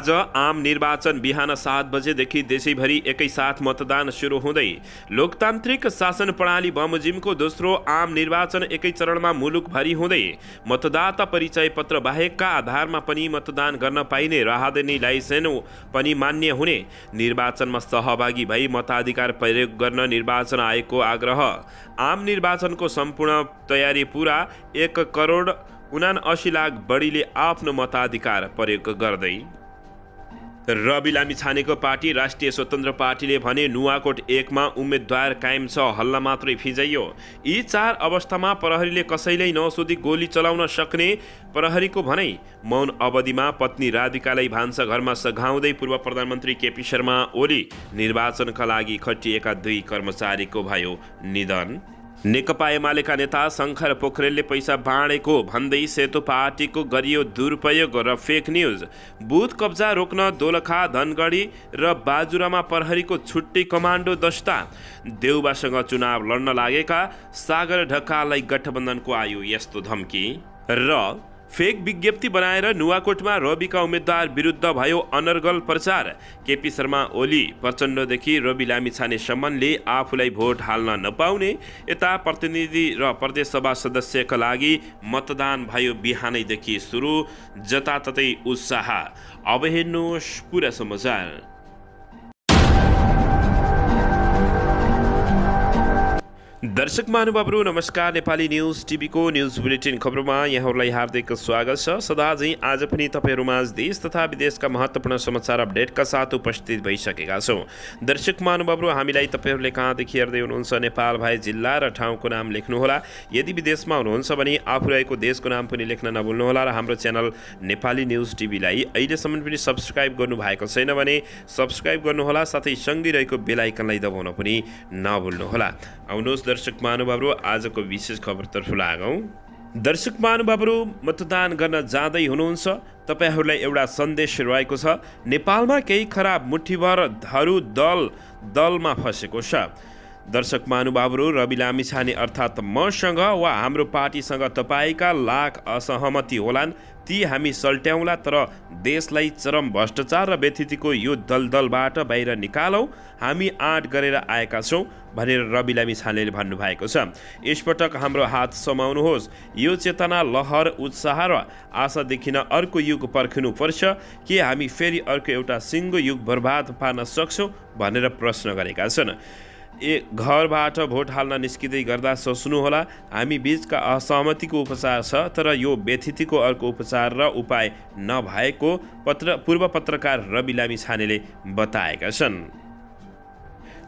आज आम निर्वाचन बिहान 7 बजेदेखि देशैभरि एकैसाथ मतदान सुरु हुँदै लोकतान्त्रिक शासन प्रणाली बमोजिमको दोस्रो आम निर्वाचन एकै चरणमा मुलुकभरि हुँदै मतदाता परिचय पत्र बाहेकका आधारमा पनि मतदान गर्न पाइने राहदानी लाइसेन्स पनि मान्य हुने, निर्वाचनमा सहभागी भई मताधिकार प्रयोग गर्न निर्वाचन आयोगको आग्रह। आम निर्वाचनको सम्पूर्ण तयारी पूरा, 1,79,00,000 बढीले आफ्नो मताधिकार प्रयोग गर्दै। रवि लामिछानेको पार्टी राष्ट्रिय स्वतन्त्र पार्टीले भने नुवाकोट 1 मा उम्मेद्वार कायम छ, हल्ला मात्रै फिजाइयो। यी 4 अवस्थामा प्रहरीले कसैलाई नसोधी गोली चलाउन सक्ने प्रहरीको भनाइ। मौन अवधिमा पत्नी राधिकालाई भान्साघरमा सघाउँदै पूर्व प्रधानमन्त्री केपी शर्मा ओली। निर्वाचनका लागि खटिएका 2 कर्मचारीको भयो निधन। नेकपा एमालेका नेता शङ्कर पोखरेलले पैसा बाँडेको भन्दै सेतो पार्टीको गरियो दुरुपयोग र फेक न्युज। बुथ कब्जा रोक्न दोलखा, धनगढी र बाजुरामा प्रहरीको छुट्टै कमान्डो दस्ता। देउबासँग चुनाव लड्न लागेका सागर ढकाललाई गठबन्धनको आयो यस्तो धम्की। र फेक विज्ञप्ति बनाएर नुवाकोटमा रविका उम्मेद्वार विरुद्ध भयो अनर्गल प्रचार। केपी शर्मा ओली प्रचण्डदेखि रवि लामिछानेसम्मले आफूलाई भोट हाल्न नपाउने। यता प्रतिनिधि र प्रदेशसभा सदस्यका लागि मतदान भयो बिहानैदेखि सुरु, जताततै उत्साह। अब हेर्नुहोस् पुरा समाचार। दर्शक महानुभावहरू नमस्कार। नेपाली न्युज टिभीको न्युज बुलेटिन खबरमा यहाँहरूलाई हार्दिक स्वागत छ। सदाझै आज पनि तपाईँहरूमाझ देश तथा विदेशका महत्त्वपूर्ण समाचार अपडेटका साथ उपस्थित भइसकेका छौँ। दर्शक महानुभावहरू, हामीलाई तपाईँहरूले कहाँदेखि हेर्दै हुनुहुन्छ नेपाल भए जिल्ला र ठाउँको नाम लेख्नुहोला। यदि विदेशमा हुनुहुन्छ भने आफू रहेको देशको नाम पनि लेख्न नभुल्नुहोला। र हाम्रो च्यानल नेपाली न्युज टिभीलाई अहिलेसम्म पनि सब्सक्राइब गर्नुभएको छैन भने सब्सक्राइब गर्नुहोला, साथै सँगै रहेको बेल आइकनलाई दबाउन पनि नभुल्नुहोला। आउनुहोस् दर्शक महानुभावहरू, आजको विशेष खबरतर्फ लागौँ। दर्शक महानुभावहरू, मतदान गर्न जाँदै हुनुहुन्छ, तपाईँहरूलाई एउटा सन्देश रहेको छ। नेपालमा केही खराब मुठीभरहरू दलमा फँसेको छ। दर्शक महानुभावहरू, रवि लामिछाने अर्थात् मसँग वा हाम्रो पार्टीसँग तपाईँका लाख असहमति होलान्, ती हामी सल्ट्याउँला, तर देशलाई चरम भ्रष्टाचार र व्यथितिको यो दलदलबाट बाहिर निकालौँ, हामी आँट गरेर आएका छौँ भनेर रवि लामिछानेले भन्नुभएको छ। यसपटक हाम्रो हात समाउनुहोस्। यो चेतना, लहर, उत्साह र आशा देखिन अर्को युग पर्खिनुपर्छ कि हामी फेरि अर्को एउटा सिङ्गो युग बर्बाद पार्न सक्छौँ भनेर प्रश्न गरेका छन्। घरबाट भोट हाल्न निस्किँदै गर्दा सोच्नुहोला, हामी बीचका असहमतिको उपचार छ, तर यो व्यथितिको अर्को उपचार र उपाय नभएको पूर्व पत्रकार रवि लामिछानेले बताएका छन्।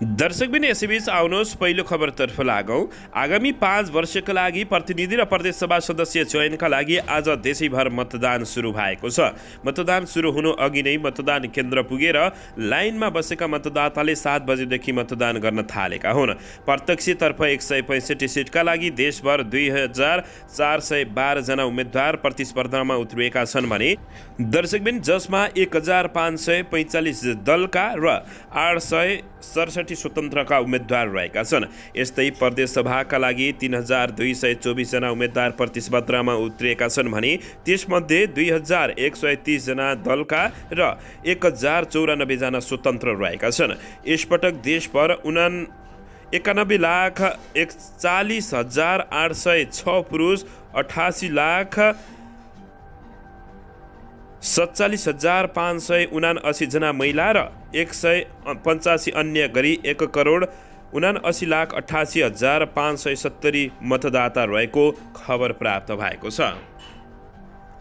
दर्शकबिन, यसैबीच आउनुहोस् पहिलो खबरतर्फ लागौँ। आगामी 5 वर्षका लागि प्रतिनिधि र प्रदेशसभा सदस्य चयनका लागि आज देशैभर मतदान सुरु भएको छ। मतदान सुरु हुनु अघि नै मतदान केन्द्र पुगेर लाइनमा बसेका मतदाताले 7 बजेदेखि मतदान गर्न थालेका हुन्। प्रत्यक्षतर्फ 165 सिटका लागि देशभर 2412 जना उम्मेद्वार प्रतिस्पर्धामा उत्रिएका छन् भने दर्शकबिन, जसमा 1545 दलका र 867 स्वतन्त्रका उम्मेद्वार रहेका छन्। यस्तै प्रदेशसभाका लागि 3224 जना उम्मेद्वार प्रतिस्पर्धामा उत्रिएका छन् भने त्यसमध्ये 2130 जना दलका र 1094 जना स्वतन्त्र रहेका छन्। यसपटक देशभर 91,41,806 पुरुष, 88,47,579 जना महिला र 185 अन्य गरी 1,79,88,570 मतदाता रहेको खबर प्राप्त भएको छ।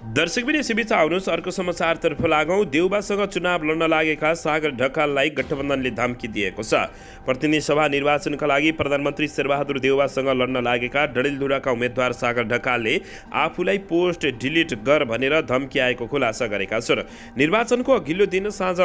दर्शकबिन, यसैबीच आउनुहोस् अर्को समाचारतर्फ लागौँ। देउबासँग चुनाव लड्न लागेका सागर ढकाललाई गठबन्धनले धम्की दिएको छ। प्रतिनिधि सभा निर्वाचनका लागि प्रधानमन्त्री शेरबहादुर देउबासँग लड्न लागेका डडेलधुराका उम्मेद्वार सागर ढकालले आफूलाई पोस्ट डिलिट गर भनेर धम्की आएको खुलासा गरेका छन्। निर्वाचनको अघिल्लो दिन साँझ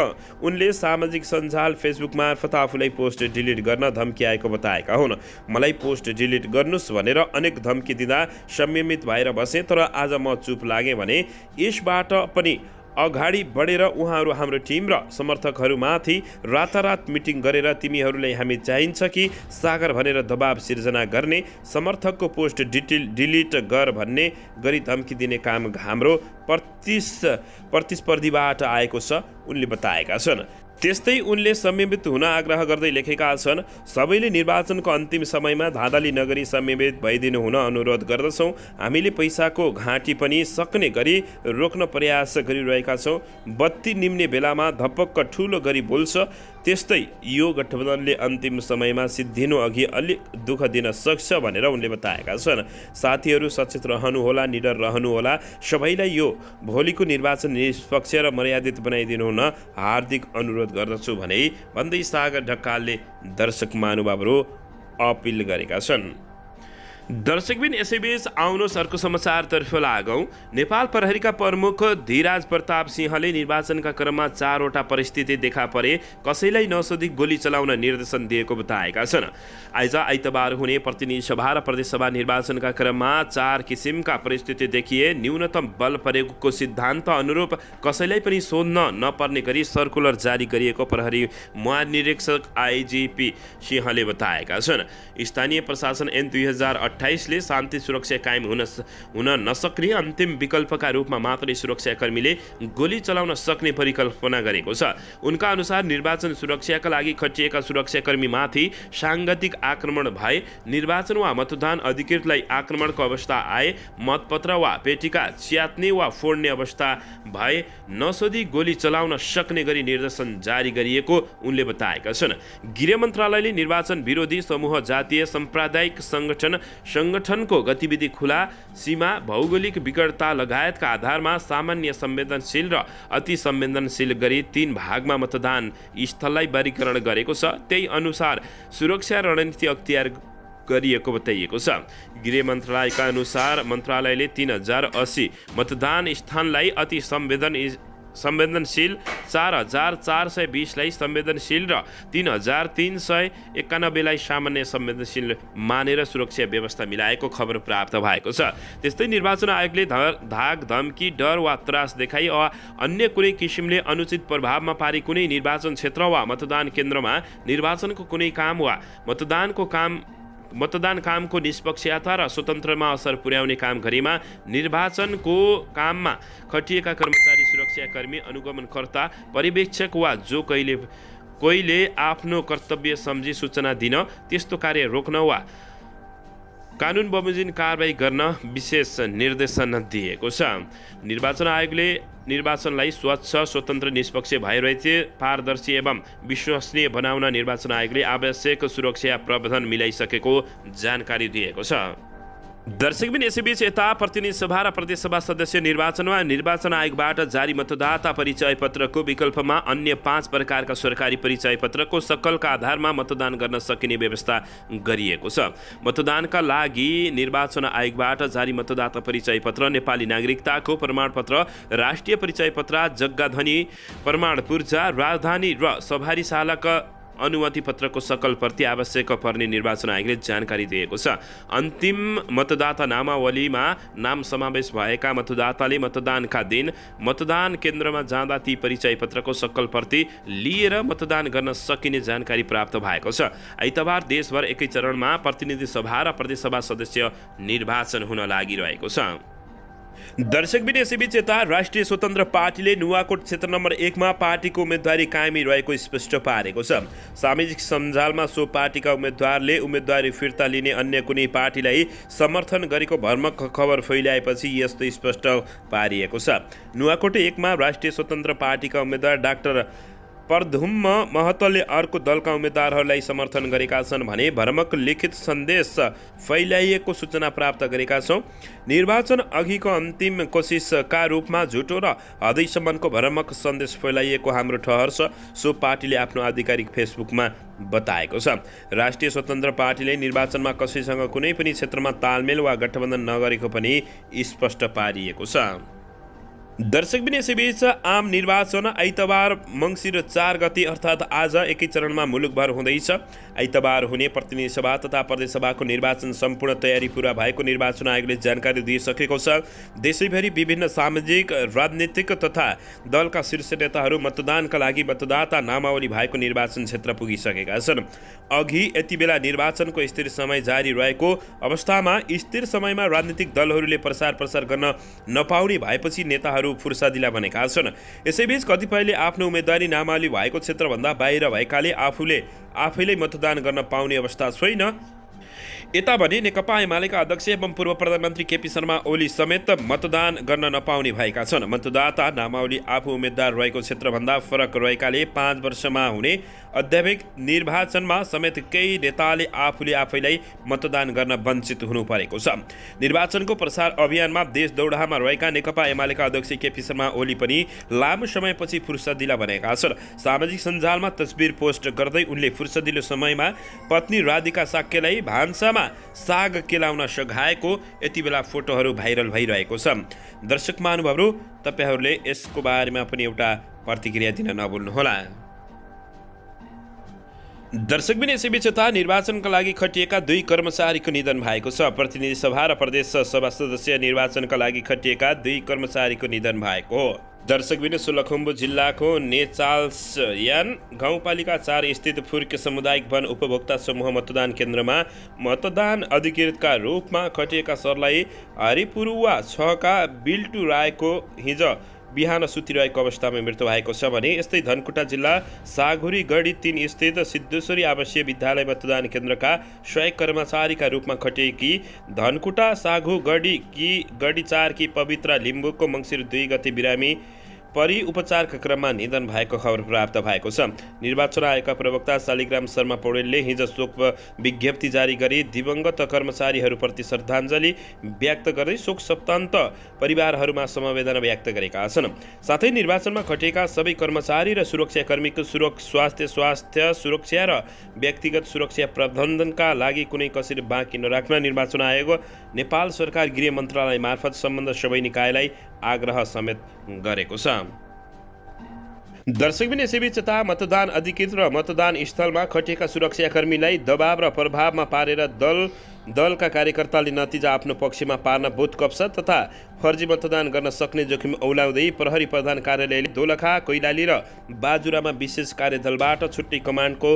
उनले सामाजिक सञ्जाल फेसबुक मार्फत आफूलाई पोस्ट डिलिट गर्न धम्की आएको बताएका हुन्। मलाई पोस्ट डिलिट गर्नुस् भनेर अनेक धम्की दिँदा संयमित भएर बसे, तर आज म चुप लागेँ भने यसबाट पनि अगाडि बढेर उहाँहरू हाम्रो टिम र समर्थकहरूमाथि रातारात मिटिङ गरेर तिमीहरूलाई हामी चाहिन्छ कि सागर भनेर दबाब सिर्जना गर्ने, समर्थकको पोस्ट डिलिट गर भन्ने गरी धम्की दिने काम हाम्रो प्रतिस्पर्धीबाट आएको छ उनले बताएका छन्। त्यस्तै उनले संयमित हुन आग्रह गर्दै लेखेका छन्, सबैले निर्वाचनको अन्तिम समयमा धाँधली नगरी संयमित भइदिनु हुन अनुरोध गर्दछौँ। हामीले पैसाको घाँटी पनि सक्ने गरी रोक्न प्रयास गरिरहेका छौँ। बत्ती निम्ने बेलामा धपक्क ठुलो गरी बोल्छ। त्यस्तै यो गठबन्धनले अन्तिम समयमा सिद्धिनु अघि अलिक दुःख दिन सक्छ भनेर उनले बताएका छन्। साथीहरू सचेत रहनुहोला, निडर रहनुहोला। सबैलाई यो भोलिको निर्वाचन निष्पक्ष र मर्यादित बनाइदिनु हुन हार्दिक अनुरोध गर्दछु भन्दै सागर ढकालले दर्शक महानुभावहरू अपिल गरेका छन्। दर्शकबिन यसैबीच आउनुहोस् अर्को समाचारतर्फ लागौँ। नेपाल प्रहरीका प्रमुख धीराज प्रताप सिंहले निर्वाचनका क्रममा 4वटा परिस्थिति देखा परे कसैलाई नसोधी गोली चलाउन निर्देशन दिएको बताएका छन्। आइज आइतबार हुने प्रतिनिधि सभा र प्रदेशसभा निर्वाचनका क्रममा 4 किसिमका परिस्थिति देखिए। न्यूनतम बल प्रयोगको सिद्धान्त अनुरूप कसैलाई पनि सोध्न नपर्ने गरी सर्कुलर जारी गरिएको प्रहरी महानिरीक्षक आइजिपी सिंहले बताएका छन्। स्थानीय प्रशासन ऐन 2028ले शान्ति सुरक्षा कायम हुन नसक्ने अन्तिम विकल्पका रूपमा मात्रै सुरक्षाकर्मीले गोली चलाउन सक्ने परिकल्पना गरेको छ। उनका अनुसार निर्वाचन सुरक्षाका लागि खटिएका सुरक्षाकर्मीमाथि साङ्गतिक आक्रमण भए, निर्वाचन वा मतदान अधिकृतलाई आक्रमणको अवस्था आए, मतपत्र वा पेटिका च्यात्ने वा फोड्ने अवस्था भए नसोधी गोली चलाउन सक्ने गरी निर्देशन जारी गरिएको उनले बताएका छन्। गृह मन्त्रालयले निर्वाचन विरोधी समूह, जातीय साम्प्रदायिक संगठनको गतिविधि, खुला सीमा, भौगोलिक विकटता लगायतका आधारमा सामान्य, संवेदनशील र अति संवेदनशील गरी 3 भागमा मतदान स्थललाई वर्गीकरण गरेको छ। त्यही अनुसार सुरक्षा रणनीति अख्तियार गरिएको बताइएको छ। गृह मन्त्रालयका अनुसार मन्त्रालयले 3080 मतदान स्थानलाई अति संवेदनशील, 4420लाई संवेदनशील र 3391लाई सामान्य संवेदनशील मानेर सुरक्षा व्यवस्था मिलाएको खबर प्राप्त भएको छ। त्यस्तै निर्वाचन आयोगले धाक धम्की, डर वा त्रास देखाई वा अन्य कुनै किसिमले अनुचित प्रभावमा पारी कुनै निर्वाचन क्षेत्र वा मतदान केन्द्रमा निर्वाचनको कुनै काम वा मतदान कामको निष्पक्षता र स्वतन्त्रमा असर पुर्याउने काम गरेमा निर्वाचनको काममा खटिएका कर्मचारी, सुरक्षाकर्मी, अनुगमनकर्ता, पर्यवेक्षक वा जो कोहीले आफ्नो कर्तव्य सम्झी सूचना दिन, त्यस्तो कार्य रोक्न वा कानुन बमोजिम कारबाही गर्न विशेष निर्देशन दिएको छ। निर्वाचन आयोगले निर्वाचनलाई स्वच्छ, स्वतन्त्र, निष्पक्ष, भयरहित, पारदर्शी एवं विश्वसनीय बनाउन निर्वाचन आयोगले आवश्यक सुरक्षा प्रबन्धन मिलाइसकेको जानकारी दिएको छ। दर्शकबिन यसैबीच यता प्रतिनिधि सभा र प्रदेशसभा सदस्य निर्वाचनमा निर्वाचन आयोगबाट जारी मतदाता परिचय पत्रको विकल्पमा अन्य 5 प्रकारका सरकारी परिचय पत्रको सक्कलका आधारमा मतदान गर्न सकिने व्यवस्था गरिएको छ। मतदानका लागि निर्वाचन आयोगबाट जारी मतदाता परिचय पत्र, नेपाली नागरिकताको प्रमाणपत्र, राष्ट्रिय परिचय पत्र, जग्गाधनी प्रमाण पूर्जा, राजधानी र सवारी चालक अनुमति पत्रको सकल प्रति आवश्यक पर्ने निर्वाचन आयोगले जानकारी दिएको छ। अन्तिम मतदाता नामावलीमा नाम समावेश भएका मतदाताले मतदानका दिन मतदान केन्द्रमा जाँदा ती परिचय पत्रको सकल प्रति लिएर मतदान गर्न सकिने जानकारी प्राप्त भएको छ। आइतबार देशभर एकै चरणमा प्रतिनिधि सभा र प्रदेशसभा सदस्य निर्वाचन हुन लागिरहेको छ। दर्शकबिन यसैबीच यता राष्ट्रिय स्वतन्त्र पार्टीले नुवाकोट क्षेत्र नम्बर 1 मा पार्टीको उम्मेदवारी कायमी रहेको स्पष्ट पारेको छ। सामाजिक सञ्जालमा सो पार्टीका उम्मेदवारले उम्मेदवारी फिर्ता लिने अन्य कुनै पार्टीलाई समर्थन गरेको भ्रमक खबर फैलाएपछि यस्तो स्पष्ट पारिएको छ। नुवाकोट 1 मा राष्ट्रिय स्वतन्त्र पार्टीका उम्मेदवार डाक्टर परधुम्म महतोले अर्को दलका उम्मेदवारहरूलाई समर्थन गरेका छन् भने भ्रमक लिखित सन्देश फैलाइएको सूचना प्राप्त गरेका छौँ। निर्वाचन अघिको अन्तिम कोसिसका रूपमा झुटो र हदैसम्मको भ्रमक सन्देश फैलाइएको हाम्रो ठहर छ, सो पार्टीले आफ्नो आधिकारिक फेसबुकमा बताएको छ। राष्ट्रिय स्वतन्त्र पार्टीले निर्वाचनमा कसैसँग कुनै पनि क्षेत्रमा तालमेल वा गठबन्धन नगरेको पनि स्पष्ट पारिएको छ। दर्शकबिन यसैबीच आम निर्वाचन आइतबार मङ्सिर 4 गते अर्थात् आज एकै चरणमा मुलुकभर हुँदैछ। आइतबार हुने प्रतिनिधि सभा तथा प्रदेश सभाको निर्वाचन सम्पूर्ण तयारी पूरा भएको निर्वाचन आयोगले जानकारी दिइसकेको छ। देशैभरि विभिन्न सामाजिक, राजनीतिक तथा दलका शीर्ष नेताहरू मतदानका लागि मतदाता नामावली भएको निर्वाचन क्षेत्र पुगिसकेका छन्। अघि यति बेला निर्वाचनको स्थिर समय जारी रहेको अवस्थामा स्थिर समयमा राजनीतिक दलहरूले प्रचार गर्न नपाउने भएपछि नेताहरू मतदाताहरू फुर्सदिला बनेका छन्। यसैबीच कतिपयले आफ्नो उम्मेदवारी नामावली भएको क्षेत्रभन्दा बाहिर भएकाले आफैले मतदान गर्न पाउने अवस्था छैन। यता भने नेकपा एमालेका अध्यक्ष एवं पूर्व प्रधानमन्त्री केपी शर्मा ओली समेत मतदान गर्न नपाउने भएका छन्। मतदाता नामावली आफू उम्मेद्वार रहेको क्षेत्रभन्दा फरक रहेकाले 5 वर्षमा हुने अध्यात्मिक निर्वाचनमा समेत केही नेताले आफैलाई मतदान गर्न वञ्चित हुनु परेको छ। निर्वाचनको प्रचार अभियानमा देश दौडाहामा रहेका नेकपा एमालेका अध्यक्ष केपी शर्मा ओली पनि लामो समयपछि फुर्सदिला बनेका छन्। सामाजिक सञ्जालमा तस्बिर पोस्ट गर्दै उनले फुर्सदिलो समयमा पत्नी राधिका साक्यलाई भान्सामा साग केलाउन सघाएको यति बेला फोटोहरू भाइरल भइरहेको छ। दर्शक महानुभावहरू, तपाईहरूले यसको बारेमा पनि एउटा प्रतिक्रिया दिन नभुल्नुहोला। दर्शकबिन यसैबीच यता निर्वाचनका लागि खटिएका 2 कर्मचारीको निधन भएको छ। प्रतिनिधि सभा र प्रदेश सभा सदस्य निर्वाचनका लागि खटिएका 2 कर्मचारीको निधन भएको हो। दर्शकबिन सोलुखुम्बु जिल्लाको नेचाल्सयान गाउँपालिका 4 स्थित फुर्के सामुदायिक वन उपभोक्ता समूह मतदान केन्द्रमा मतदान अधिकृतका रूपमा खटिएका सरलाई हरिपुरुवा 6 का बिल्टु रायको हिजो बिहान सुतिरहेको अवस्थामा मृत्यु भएको छ भने यस्तै धनकुटा जिल्ला सागुरी गढी 3 स्थित सिद्धेश्वरी आवासीय विद्यालय मतदान केन्द्रका 100 कर्मचारीका रूपमा खटिएकी धनकुटा सागु गढी 4 की पवित्र लिम्बुको मङ्सिर 2 गते बिरामी परि उपचारका क्रममा निधन भएको खबर प्राप्त भएको छ। निर्वाचन आयोगका प्रवक्ता शालिग्राम शर्मा पौडेलले हिजो शोक विज्ञप्ति जारी गरी दिवंगत कर्मचारीहरूप्रति श्रद्धाञ्जली व्यक्त गर्दै शोक सप्तान्त परिवारहरूमा समवेदना व्यक्त गरेका छन्। साथै निर्वाचनमा खटिएका सबै कर्मचारी र सुरक्षाकर्मीको स्वास्थ्य सुरक्षा र व्यक्तिगत सुरक्षा प्रबन्धनका लागि कुनै कसरी बाँकी नराख्न निर्वाचन आयोग नेपाल सरकार गृह मन्त्रालय मार्फत सम्बन्ध सबै निकायलाई आग्रह समेत गरेको छ। दर्शकबिन यसैबीच यता मतदान अधिकृत र मतदान स्थलमा खटिएका सुरक्षाकर्मीलाई दबाव र प्रभावमा पारेर दलका कार्यकर्ताले नतिजा आफ्नो पक्षमा पार्न बुथ कब्जा तथा फर्जी मतदान गर्न सक्ने जोखिम औलाउँदै प्रहरी प्रधान कार्यालयले दोलखा, कैलाली र बाजुरामा विशेष कार्यदलबाट छुट्टै कमान्डको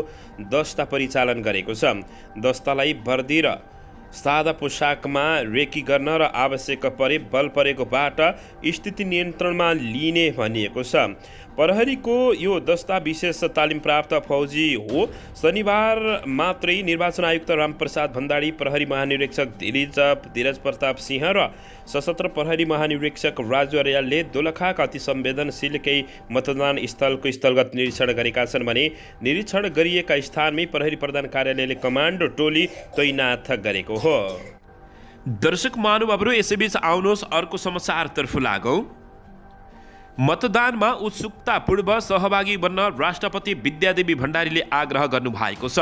दस्ता परिचालन गरेको छ। दस्तालाई वर्दी र सादा पोसाकमा रेकी गर्न र आवश्यक परे बल परेकोबाट स्थिति नियन्त्रणमा लिने भनिएको छ। प्रहरीको यो दस्ता विशेष तालिम प्राप्त फौजी हो। शनिबार मात्रै निर्वाचन आयुक्त रामप्रसाद भण्डारी, प्रहरी महानिरीक्षक धीरज प्रताप सिंह र सशस्त्र प्रहरी महानिरीक्षक राजु अर्यालले दोलखाका अति संवेदनशील केही मतदान स्थलको स्थलगत निरीक्षण गरेका छन् भने निरीक्षण गरिएका स्थानमै प्रहरी प्रधान कार्यालयले कमान्डो टोली तैनाथ गरेको हो। दर्शक महानुभावहरू, यसैबीच आउनुहोस् अर्को समाचारतर्फ लागौँ। मतदानमा उत्सुकतापूर्व सहभागी बन्न राष्ट्रपति विद्यादेवी भण्डारीले आग्रह गर्नुभएको छ।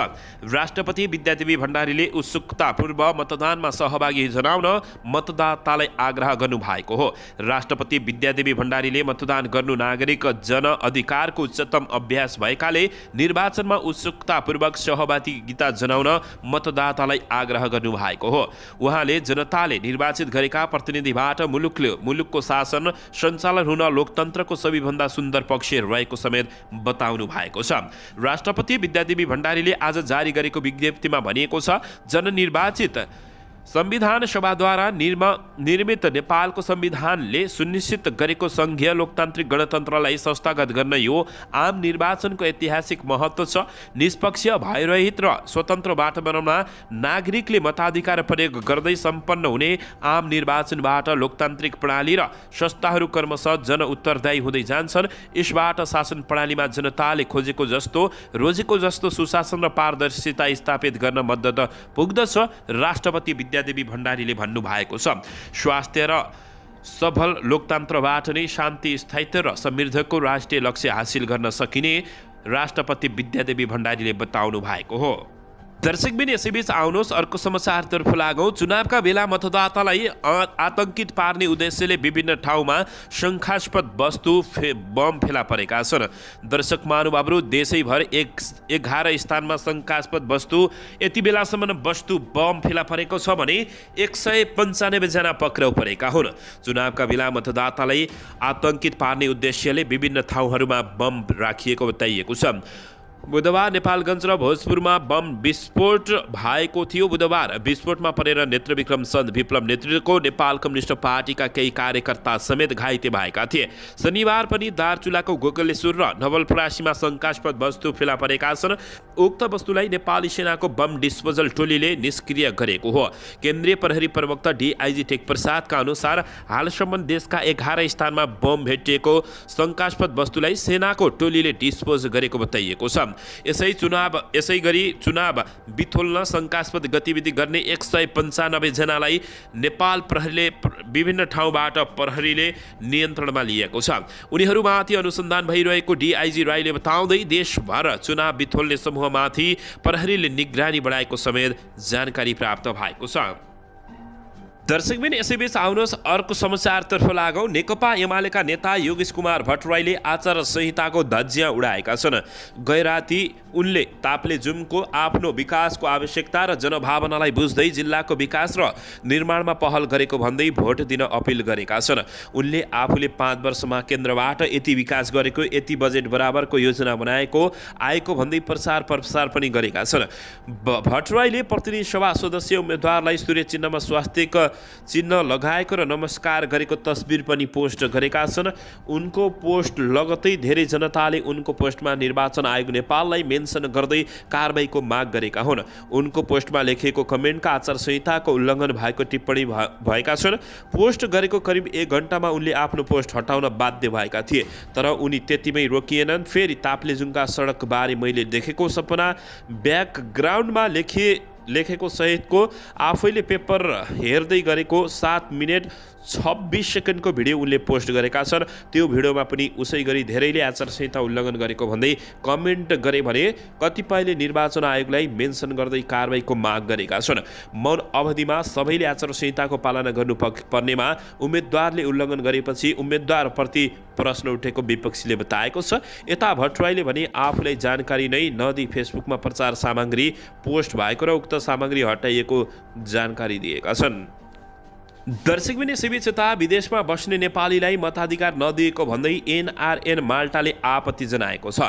राष्ट्रपति विद्यादेवी भण्डारीले उत्सुकतापूर्व मतदानमा सहभागी जनाउन मतदातालाई आग्रह गर्नुभएको हो। राष्ट्रपति विद्यादेवी भण्डारीले मतदान गर्नु नागरिक जनअधिकारको उच्चतम अभ्यास भएकाले निर्वाचनमा उत्सुकतापूर्वक सहभागिता जनाउन मतदातालाई आग्रह गर्नुभएको हो। उहाँले जनताले निर्वाचित गरेका प्रतिनिधिबाट मुलुकको शासन सञ्चालन हुन लोकतन्त्रको सबैभन्दा सुन्दर पक्ष रहेको समेत बताउनु भएको छ। राष्ट्रपति विद्यादेवी भण्डारीले आज जारी गरेको विज्ञप्तिमा भनिएको छ, जननिर्वाचित संविधान सभाद्वारा निर्मित नेपालको संविधानले सुनिश्चित गरेको संघीय लोकतान्त्रिक गणतन्त्रलाई संस्थागत गर्न यो आम निर्वाचनको ऐतिहासिक महत्त्व छ। निष्पक्ष, भयरहित र स्वतन्त्र वातावरणमा नागरिकले मताधिकार प्रयोग गर्दै सम्पन्न हुने आम निर्वाचनबाट लोकतान्त्रिक प्रणाली र संस्थाहरू क्रमशः जन उत्तरदायी हुँदै जान्छन्। यसबाट शासन प्रणालीमा जनताले खोजेको जस्तो रोजेको जस्तो सुशासन र पारदर्शिता स्थापित गर्न मद्दत पुग्दछ, राष्ट्रपति विद्यादेवी भण्डारीले भन्नुभएको छ। स्वास्थ्य र सबल लोकतन्त्रबाट नै शान्ति, स्थायित्व र समृद्धिको राष्ट्रिय लक्ष्य हासिल गर्न सकिने राष्ट्रपति विद्यादेवी भण्डारीले बताउनु भएको हो। दर्शकबिन यसैबीच आउनुहोस् अर्को समाचारतर्फ लागौँ। चुनावका बेला मतदातालाई आतंकित पार्ने उद्देश्यले विभिन्न ठाउँमा शङ्कास्पद वस्तु बम फेला परेका छन्। दर्शक महानुभावहरू, देशैभर 11 स्थानमा शङ्कास्पद वस्तु यति बेलासम्म वस्तु बम फेला परेको छ भने 195 जना पक्राउ परेका हुन्। चुनावका बेला मतदातालाई आतंकित पार्ने उद्देश्यले विभिन्न ठाउँहरूमा बम राखिएको बताइएको छ। बुधबार नेपालगञ्ज र भोजपुरमा बम विस्फोट भएको थियो। बुधबार विस्फोटमा परेर नेत्रविक्रम चन्द विप्लव नेतृत्वको नेपाल कम्युनिस्ट पार्टीका केही कार्यकर्ता समेत घाइते भएका थिए। शनिबार पनि दार्चुलाको गोकर्णेश्वर र नवलपरासीमा शङ्कास्पद वस्तु फेला परेका छन्। उक्त वस्तुलाई नेपाली सेनाको बम डिस्पोजल टोलीले निष्क्रिय गरेको हो। केन्द्रीय प्रहरी प्रवक्ता DIG टेक प्रसादका अनुसार हालसम्म देशका 11 स्थानमा बम भेटिएको शङ्कास्पद वस्तुलाई सेनाको टोलीले डिस्पोज गरेको बताइएको छ। यसै गरी चुनाव बिथोल्न शङ्कास्पद गतिविधि गर्ने 195 जनालाई नेपाल प्रहरीले विभिन्न ठाउँबाट प्रहरीले नियन्त्रणमा लिएको छ। उनीहरूमाथि अनुसन्धान भइरहेको DIG राईले बताउँदै देशभर चुनाव बिथोल्ने समूहमाथि प्रहरीले निगरानी बढाएको समेत जानकारी प्राप्त भएको छ। दर्शकबिन यसैबीच आउनुहोस् अर्को समाचारतर्फ लागौँ। नेकपा एमालेका नेता योगेश कुमार भट्टराईले आचार संहिताको धज्जियाँ उडाएका छन्। गैराती उनले ताप्लेजुङको आफ्नो विकासको आवश्यकता र जनभावनालाई बुझ्दै जिल्लाको विकास र निर्माणमा पहल गरेको भन्दै भोट दिन अपिल गरेका छन्। उनले आफूले 5 वर्षमा केन्द्रबाट यति विकास गरेको, यति बजेट बराबरको योजना बनाएको आएको भन्दै प्रचार प्रसार पनि गरेका छन्। भट्टराईले प्रतिनिधि सभा सदस्य उम्मेदवारलाई सूर्य चिन्हमा स्वास्तिक चिन्ह लगाएको र नमस्कार गरेको तस्बिर पनि पोस्ट गरेका छन्। उनको पोस्ट लगतै धेरै जनताले उनको पोस्टमा निर्वाचन आयोग नेपाललाई मेन्सन गर्दै कारबाहीको माग गरेका हुन्। उनको पोस्टमा लेखिएको कमेन्टका आचार संहिताको उल्लङ्घन भएको टिप्पणी भएका छन्। पोस्ट गरेको करिब 1 घण्टामा उनले आफ्नो पोस्ट हटाउन बाध्य भएका थिए, तर उनी त्यतिमै रोकिएनन्। फेरि ताप्लेजुङका सडकबारे मैले देखेको सपना ब्याकग्राउन्डमा लेखेको सहितको आफैले पेपर हेर्दै गरेको 7 मिनेट 26 सेकेन्डको भिडियो उनले पोस्ट गरेका छन्। त्यो भिडियोमा पनि उसै गरी धेरैले आचार संहिता उल्लङ्घन गरेको भन्दै कमेन्ट गरे भने कतिपयले निर्वाचन आयोगलाई मेन्सन गर्दै कारबाहीको माग गरेका छन्। मौन अवधिमा सबैले आचार संहिताको पालना गर्नुपर्नेमा उम्मेदवारले उल्लङ्घन गरेपछि उम्मेदवारप्रति प्रश्न उठेको विपक्षीले बताएको छ। यता भट्टराईले भने आफूलाई जानकारी नै नदिई फेसबुकमा प्रचार सामग्री पोस्ट भएको र उक्त सामग्री हटाइएको जानकारी दिएका छन्। दर्शकबिन यसैबीच यता विदेशमा बस्ने नेपालीलाई मताधिकार नदिएको भन्दै NRN माल्टाले आपत्ति जनाएको छ।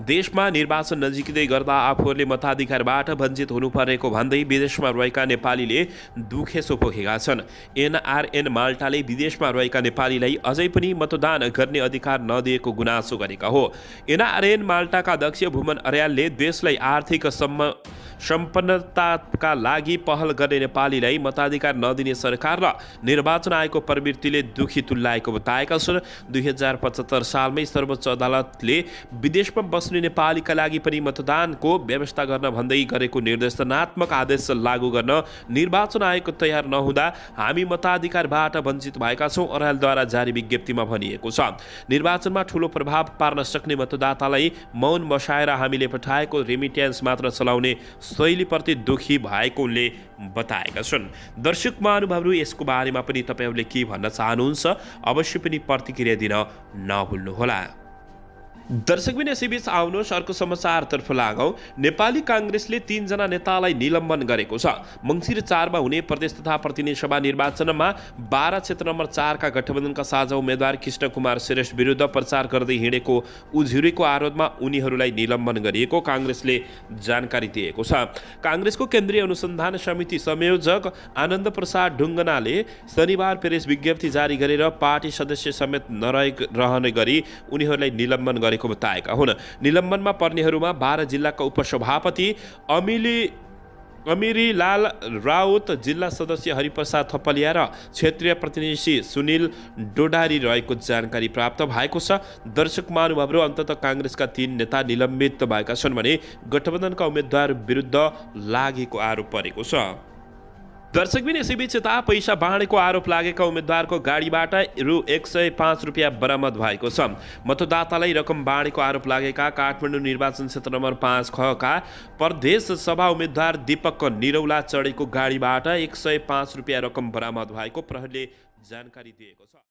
देशमा निर्वाचन नजिकै गर्दा आफूहरूले मताधिकारबाट वञ्चित हुनुपर्नेको भन्दै विदेशमा रहेका नेपालीले दुखेसो पोखेका छन्। NRN माल्टाले विदेशमा रहेका नेपालीलाई अझै पनि मतदान गर्ने अधिकार नदिएको गुनासो गरेका हो। NRN माल्टाका अध्यक्ष भुवन अर्यालले देशलाई आर्थिक सम्पन्नताका लागि पहल गर्ने नेपालीलाई मताधिकार नदिने सरकार र निर्वाचन आयोगको प्रवृत्तिले दुखी तुल्याएको बताएका छन्। 2075 सालमै सर्वोच्च अदालतले विदेशमा बस्ने नेपालीका लागि पनि मतदानको व्यवस्था गर्न भन्दै गरेको निर्देशनात्मक आदेश लागू गर्न निर्वाचन आयोग तयार नहुँदा हामी मताधिकारबाट वञ्चित भएका छौँ, अर्यालद्वारा जारी विज्ञप्तिमा भनिएको छ। निर्वाचनमा ठूलो प्रभाव पार्न सक्ने मतदातालाई मौन बसाएर हामीले पठाएको रेमिट्यान्स मात्र चलाउने शैलीप्रति दुखी भएको उनले बताएका छन्। दर्शक महानुभावहरू यसको बारेमा पनि तपाईहरूले के भन्न चाहनुहुन्छ अवश्य पनि प्रतिक्रिया दिन नभुल्नुहोला। दर्शकबिन यसैबीच आउनुहोस् अर्को समाचारतर्फ लागौँ। नेपाली काङ्ग्रेसले 3 जना नेतालाई निलम्बन गरेको छ। मङ्सिर 4 मा हुने प्रदेश तथा प्रतिनिधि सभा निर्वाचनमा 12 क्षेत्र नम्बर 4 का गठबन्धनका साझा उम्मेद्वार कृष्ण कुमार श्रेष्ठ विरुद्ध प्रचार गर्दै हिँडेको उजुरीको आरोपमा उनीहरूलाई निलम्बन गरिएको काङ्ग्रेसले जानकारी दिएको छ। काङ्ग्रेसको केन्द्रीय अनुसन्धान समिति संयोजक आनन्द प्रसाद ढुङ्गनाले शनिबार प्रेस विज्ञप्ति जारी गरेर पार्टी सदस्य समेत नरहने गरी उनीहरूलाई निलम्बन गरेको बताएका हुन्। निलम्बनमा पर्नेहरूमा 12 जिल्लाका उपसभापति अमिरीलाल राउत, जिल्ला सदस्य हरिप्रसाद थपलिया र क्षेत्रीय प्रतिनिधि सुनिल डोडारी रहेको जानकारी प्राप्त भएको छ। दर्शक महानुभावहरू अन्ततः काङ्ग्रेसका 3 नेता निलम्बित भएका छन् भने गठबन्धनका उम्मेद्वार विरुद्ध लागेको आरोप परेको छ। दर्शकबिन यसैबीच यता पैसा बाँडेको आरोप लागेका उम्मेद्वारको गाडीबाट रु 105 रुपियाँ बरामद भएको छ। मतदातालाई रकम बाँडेको आरोप लागेका काठमाडौँ निर्वाचन क्षेत्र नम्बर 5 का प्रदेश सभा उम्मेद्वार दीपक निरौला चढेको गाडीबाट 105 रुपियाँ रकम बरामद भएको प्रहरीले जानकारी दिएको छ।